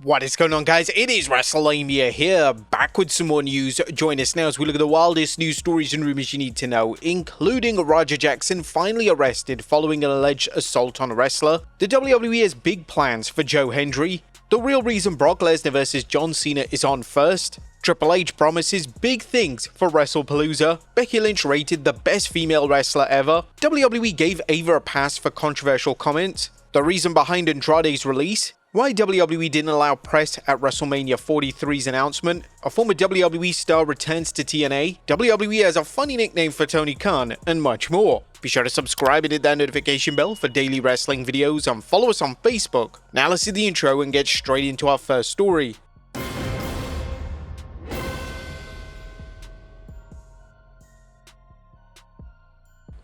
What is going on, guys? It is Wrestlelamia here, back with some more news. Join us now as we look at the wildest news stories and rumors you need to know, including Roger Jackson finally arrested following an alleged assault on a wrestler, the WWE has big plans for Joe Hendry, the real reason Brock Lesnar vs John Cena is on first, Triple H promises big things for WrestlePalooza, Becky Lynch rated the best female wrestler ever, WWE gave Ava a pass for controversial comments, the reason behind Andrade's release, why WWE didn't allow press at WrestleMania 43's announcement, a former WWE star returns to TNA, WWE has a funny nickname for Tony Khan, and much more. Be sure to subscribe and hit that notification bell for daily wrestling videos and follow us on Facebook. Now let's see the intro and get straight into our first story.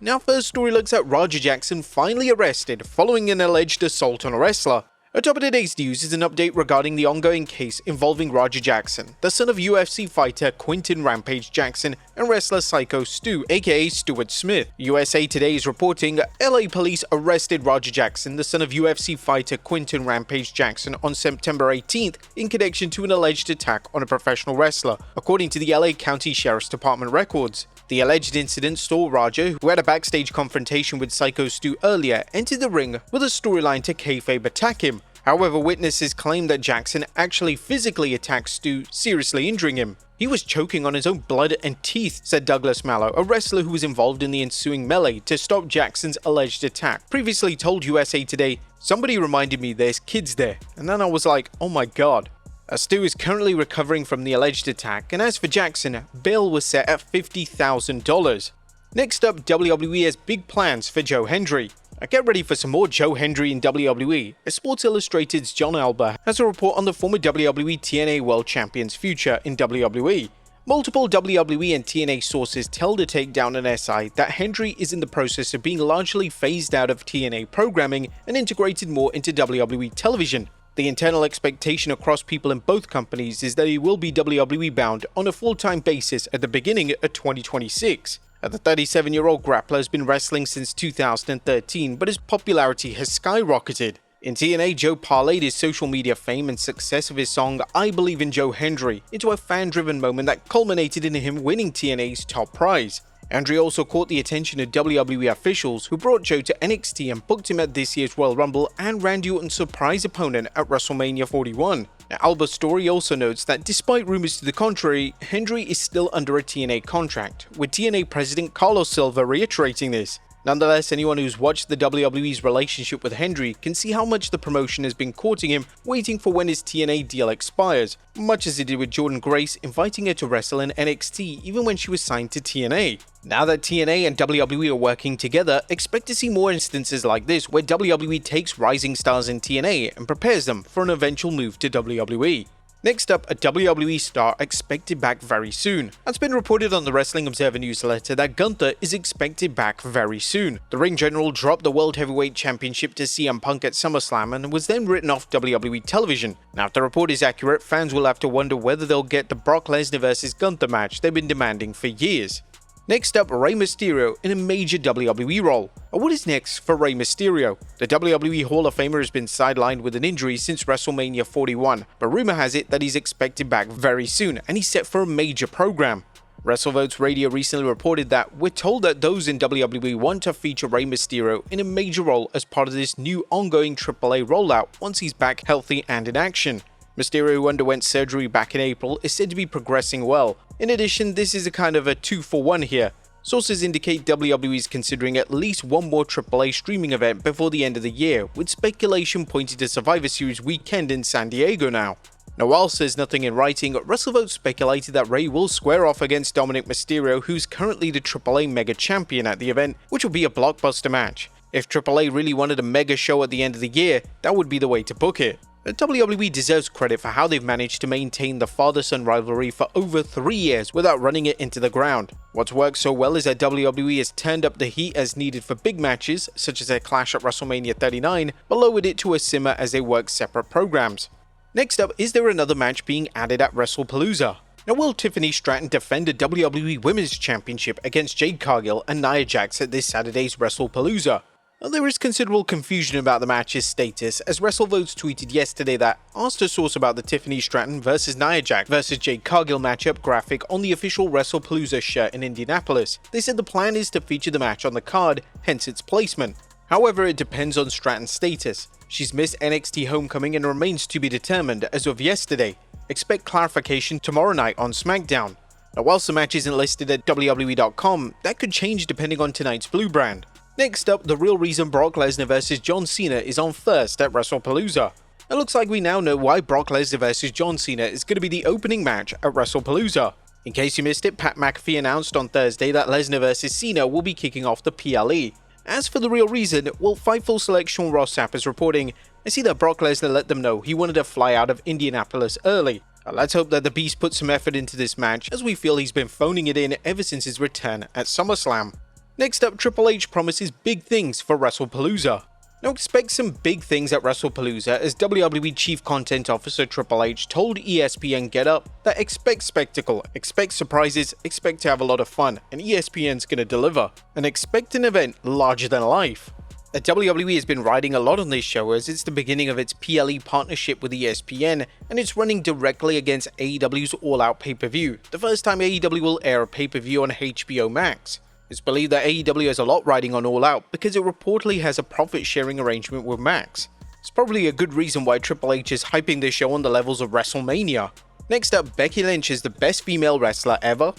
Now first story looks at Roger Jackson finally arrested following an alleged assault on a wrestler. Atop of today's news is an update regarding the ongoing case involving Roger Jackson, the son of UFC fighter Quinton Rampage Jackson and wrestler Psycho Stu, aka Stuart Smith. USA Today is reporting LA police arrested Roger Jackson, the son of UFC fighter Quinton Rampage Jackson, on September 18th in connection to an alleged attack on a professional wrestler, according to the LA County Sheriff's Department records. The alleged incident saw Roger, who had a backstage confrontation with Psycho Stu earlier, enter the ring with a storyline to kayfabe attack him. However, witnesses claim that Jackson actually physically attacked Stu, seriously injuring him. He was choking on his own blood and teeth, said Douglas Mallow, a wrestler who was involved in the ensuing melee to stop Jackson's alleged attack. Previously told USA Today, "Somebody reminded me there's kids there," and then I was like, oh my god. Stu is currently recovering from the alleged attack, and as for Jackson, bail was set at $50,000. Next up, WWE has big plans for Joe Hendry. Get ready for some more Joe Hendry in WWE, as Sports Illustrated's John Alba has a report on the former WWE TNA World Champion's future in WWE. Multiple WWE and TNA sources tell the Takedown and SI that Hendry is in the process of being largely phased out of TNA programming and integrated more into WWE television. The internal expectation across people in both companies is that he will be WWE bound on a full-time basis at the beginning of 2026. The 37-year-old grappler has been wrestling since 2013, but his popularity has skyrocketed. In TNA, Joe parlayed his social media fame and success of his song "I Believe in Joe Hendry" into a fan-driven moment that culminated in him winning TNA's top prize. Hendry also caught the attention of WWE officials who brought Joe to NXT and booked him at this year's Royal Rumble and Randy Orton's surprise opponent at WrestleMania 41. Now, Alba's story also notes that despite rumors to the contrary, Hendry is still under a TNA contract, with TNA President Carlos Silva reiterating this. Nonetheless, anyone who's watched the WWE's relationship with Hendry can see how much the promotion has been courting him, waiting for when his TNA deal expires, much as it did with Jordynne Grace inviting her to wrestle in NXT even when she was signed to TNA. Now that TNA and WWE are working together, expect to see more instances like this where WWE takes rising stars in TNA and prepares them for an eventual move to WWE. Next up, a WWE star expected back very soon. It's been reported on the Wrestling Observer newsletter that Gunther is expected back very soon. The Ring General dropped the World Heavyweight Championship to CM Punk at SummerSlam and was then written off WWE television. Now, if the report is accurate, fans will have to wonder whether they'll get the Brock Lesnar vs Gunther match they've been demanding for years. Next up, Rey Mysterio in a major WWE role. What is next for Rey Mysterio? The WWE Hall of Famer has been sidelined with an injury since WrestleMania 41, but rumor has it that he's expected back very soon and he's set for a major program. WrestleVotes Radio recently reported that we're told that those in WWE want to feature Rey Mysterio in a major role as part of this new ongoing AAA rollout once he's back healthy and in action. Mysterio, who underwent surgery back in April, is said to be progressing well. In addition, this is a kind of a 2-for-1 here. Sources indicate WWE is considering at least one more AAA streaming event before the end of the year, with speculation pointing to Survivor Series weekend in San Diego now. Now, whilst there's nothing in writing, WrestleVotes speculated that Rey will square off against Dominic Mysterio, who's currently the AAA Mega Champion at the event, which will be a blockbuster match. If AAA really wanted a mega show at the end of the year, that would be the way to book it. WWE deserves credit for how they've managed to maintain the father-son rivalry for over 3 years without running it into the ground. What's worked so well is that WWE has turned up the heat as needed for big matches, such as their clash at WrestleMania 39, but lowered it to a simmer as they work separate programs. Next up, is there another match being added at WrestlePalooza? Now, will Tiffany Stratton defend the WWE Women's Championship against Jade Cargill and Nia Jax at this Saturday's WrestlePalooza? There is considerable confusion about the match's status, as WrestleVotes tweeted yesterday that asked a source about the Tiffany Stratton vs Nia Jax vs Jade Cargill matchup graphic on the official WrestlePalooza shirt in Indianapolis. They said the plan is to feature the match on the card, hence its placement. However, it depends on Stratton's status. She's missed NXT Homecoming and remains to be determined as of yesterday. Expect clarification tomorrow night on SmackDown. Now, whilst the match isn't listed at WWE.com, that could change depending on tonight's blue brand. Next up, the real reason Brock Lesnar vs John Cena is on first at WrestlePalooza. It looks like we now know why Brock Lesnar vs John Cena is going to be the opening match at WrestlePalooza. In case you missed it, Pat McAfee announced on Thursday that Lesnar vs Cena will be kicking off the PLE. As for the real reason, well, Fightful Select Sean Ross Sapp is reporting, I see that Brock Lesnar let them know he wanted to fly out of Indianapolis early. Let's hope that the Beast puts some effort into this match, as we feel he's been phoning it in ever since his return at SummerSlam. Next up, Triple H promises big things for WrestlePalooza. Now expect some big things at WrestlePalooza, as WWE Chief Content Officer Triple H told ESPN Get Up that expect spectacle, expect surprises, expect to have a lot of fun, and ESPN's gonna deliver. And expect an event larger than life. WWE has been riding a lot on this show, as it's the beginning of its PLE partnership with ESPN, and it's running directly against AEW's All Out pay-per-view, the first time AEW will air a pay-per-view on HBO Max. It's believed that AEW has a lot riding on All Out because it reportedly has a profit-sharing arrangement with Max. It's probably a good reason why Triple H is hyping this show on the levels of WrestleMania. Next up, Becky Lynch is the best female wrestler ever.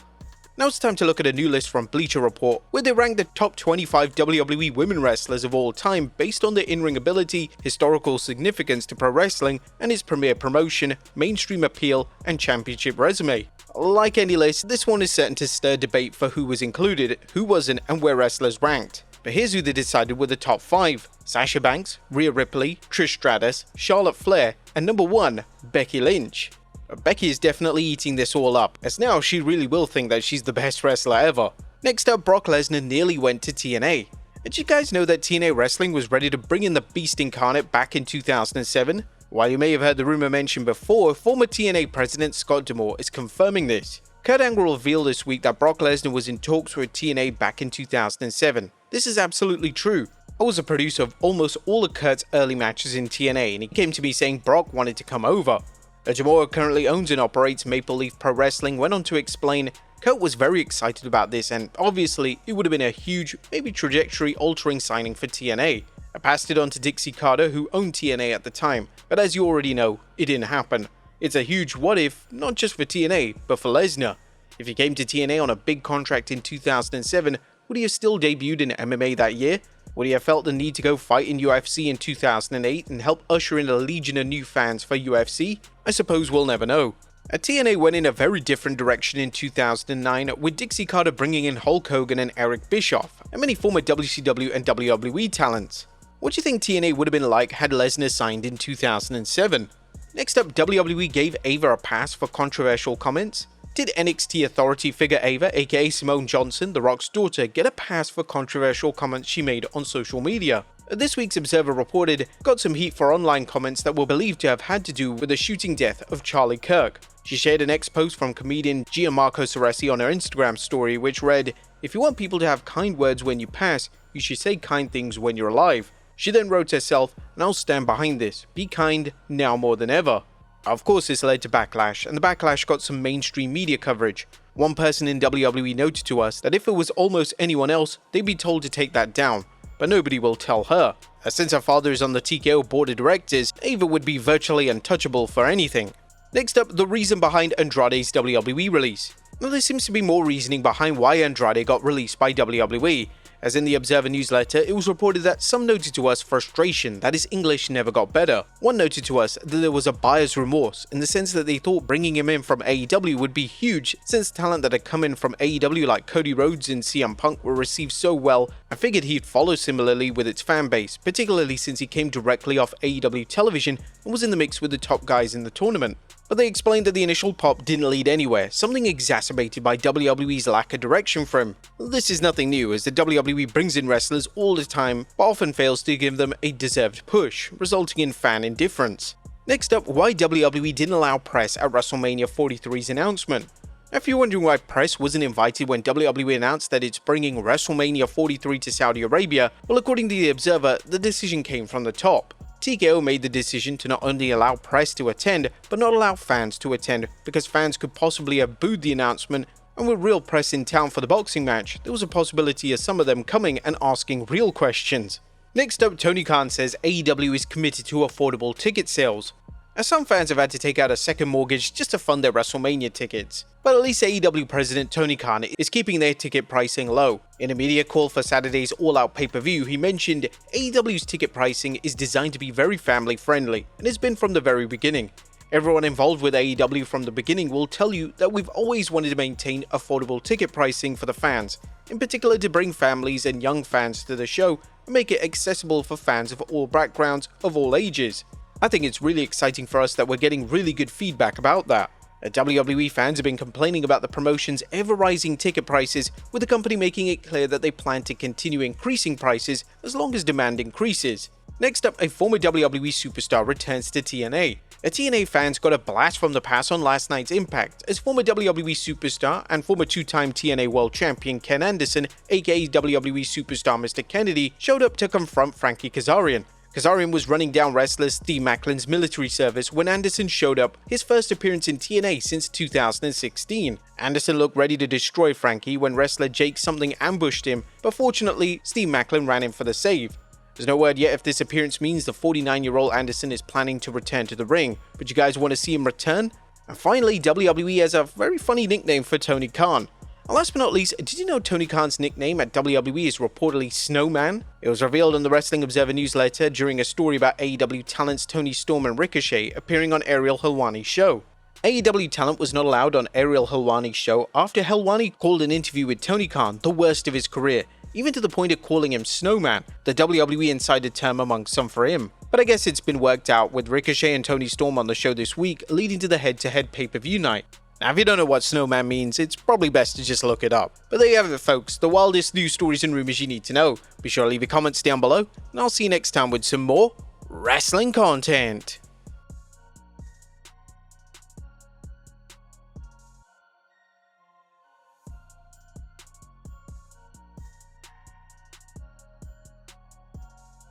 Now it's time to look at a new list from Bleacher Report, where they rank the top 25 WWE women wrestlers of all time based on their in-ring ability, historical significance to pro wrestling, and its premier promotion, mainstream appeal, and championship resume. Like any list, this one is certain to stir debate for who was included, who wasn't, and where wrestlers ranked. But here's who they decided were the top 5. Sasha Banks, Rhea Ripley, Trish Stratus, Charlotte Flair, and number 1, Becky Lynch. Becky is definitely eating this all up, as now she really will think that she's the best wrestler ever. Next up, Brock Lesnar nearly went to TNA. Did you guys know that TNA Wrestling was ready to bring in the Beast Incarnate back in 2007? While you may have heard the rumor mentioned before, former TNA president Scott D'Amore is confirming this. Kurt Angle revealed this week that Brock Lesnar was in talks with TNA back in 2007. This is absolutely true. I was a producer of almost all of Kurt's early matches in TNA, and he came to me saying Brock wanted to come over. D'Amore currently owns and operates Maple Leaf Pro Wrestling went on to explain, Kurt was very excited about this, and obviously it would have been a huge, maybe trajectory-altering signing for TNA. I passed it on to Dixie Carter, who owned TNA at the time, but as you already know, it didn't happen. It's a huge what if, not just for TNA, but for Lesnar. If he came to TNA on a big contract in 2007, would he have still debuted in MMA that year? Would he have felt the need to go fight in UFC in 2008 and help usher in a legion of new fans for UFC? I suppose we'll never know. TNA went in a very different direction in 2009, with Dixie Carter bringing in Hulk Hogan and Eric Bischoff, and many former WCW and WWE talents. What do you think TNA would have been like had Lesnar signed in 2007? Next up, WWE gave Ava a pass for controversial comments. Did NXT authority figure Ava, aka Simone Johnson, The Rock's daughter, get a pass for controversial comments she made on social media? This week's Observer reported got some heat for online comments that were believed to have had to do with the shooting death of Charlie Kirk. She shared an ex-post from comedian Gianmarco Ceresi on her Instagram story, which read, "If you want people to have kind words when you pass, you should say kind things when you're alive." She then wrote herself, "And I'll stand behind this. Be kind, now more than ever." Of course, this led to backlash, and the backlash got some mainstream media coverage. One person in WWE noted to us that if it was almost anyone else, they'd be told to take that down, but nobody will tell her. Since her father is on the TKO board of directors, Ava would be virtually untouchable for anything. Next up, the reason behind Andrade's WWE release. Now, there seems to be more reasoning behind why Andrade got released by WWE. As in the Observer newsletter, it was reported that some noted to us frustration that his English never got better. One noted to us that there was a buyer's remorse, in the sense that they thought bringing him in from AEW would be huge, since talent that had come in from AEW like Cody Rhodes and CM Punk were received so well, and figured he'd follow similarly with its fan base, particularly since he came directly off AEW television and was in the mix with the top guys in the tournament. But they explained that the initial pop didn't lead anywhere, something exacerbated by WWE's lack of direction for him. This is nothing new, as the WWE brings in wrestlers all the time, but often fails to give them a deserved push, resulting in fan indifference. Next up, why WWE didn't allow press at WrestleMania 43's announcement. If you're wondering why press wasn't invited when WWE announced that it's bringing WrestleMania 43 to Saudi Arabia, well, according to The Observer, the decision came from the top. TKO made the decision to not only allow press to attend, but not allow fans to attend, because fans could possibly have booed the announcement, and with real press in town for the boxing match, there was a possibility of some of them coming and asking real questions. Next up, Tony Khan says AEW is committed to affordable ticket sales, as some fans have had to take out a second mortgage just to fund their WrestleMania tickets. But at least AEW President Tony Khan is keeping their ticket pricing low. In a media call for Saturday's all-out pay-per-view, he mentioned AEW's ticket pricing is designed to be very family-friendly, and has been from the very beginning. Everyone involved with AEW from the beginning will tell you that we've always wanted to maintain affordable ticket pricing for the fans, in particular to bring families and young fans to the show and make it accessible for fans of all backgrounds, of all ages. I think it's really exciting for us that we're getting really good feedback about that. WWE fans have been complaining about the promotion's ever-rising ticket prices, with the company making it clear that they plan to continue increasing prices as long as demand increases. Next up, a former WWE superstar returns to TNA. TNA fans got a blast from the past on last night's Impact, as former WWE superstar and former two-time TNA World Champion Ken Anderson, aka WWE superstar Mr. Kennedy, showed up to confront Frankie Kazarian. Kazarian was running down wrestler Steve Maclin's military service when Anderson showed up, his first appearance in TNA since 2016. Anderson looked ready to destroy Frankie when wrestler Jake Something ambushed him, but fortunately, Steve Maclin ran in for the save. There's no word yet if this appearance means the 49-year-old Anderson is planning to return to the ring, but you guys want to see him return? And finally, WWE has a very funny nickname for Tony Khan. And last but not least, did you know Tony Khan's nickname at WWE is reportedly Snowman? It was revealed in the Wrestling Observer newsletter during a story about AEW talents Tony Storm and Ricochet appearing on Ariel Helwani's show. AEW talent was not allowed on Ariel Helwani's show after Helwani called an interview with Tony Khan the worst of his career, even to the point of calling him Snowman, the WWE insider term among some for him. But I guess it's been worked out with Ricochet and Tony Storm on the show this week, leading to the head-to-head pay-per-view night. Now, if you don't know what Snowman means, it's probably best to just look it up. But there you have it, folks, the wildest news stories and rumors you need to know. Be sure to leave your comments down below, and I'll see you next time with some more wrestling content.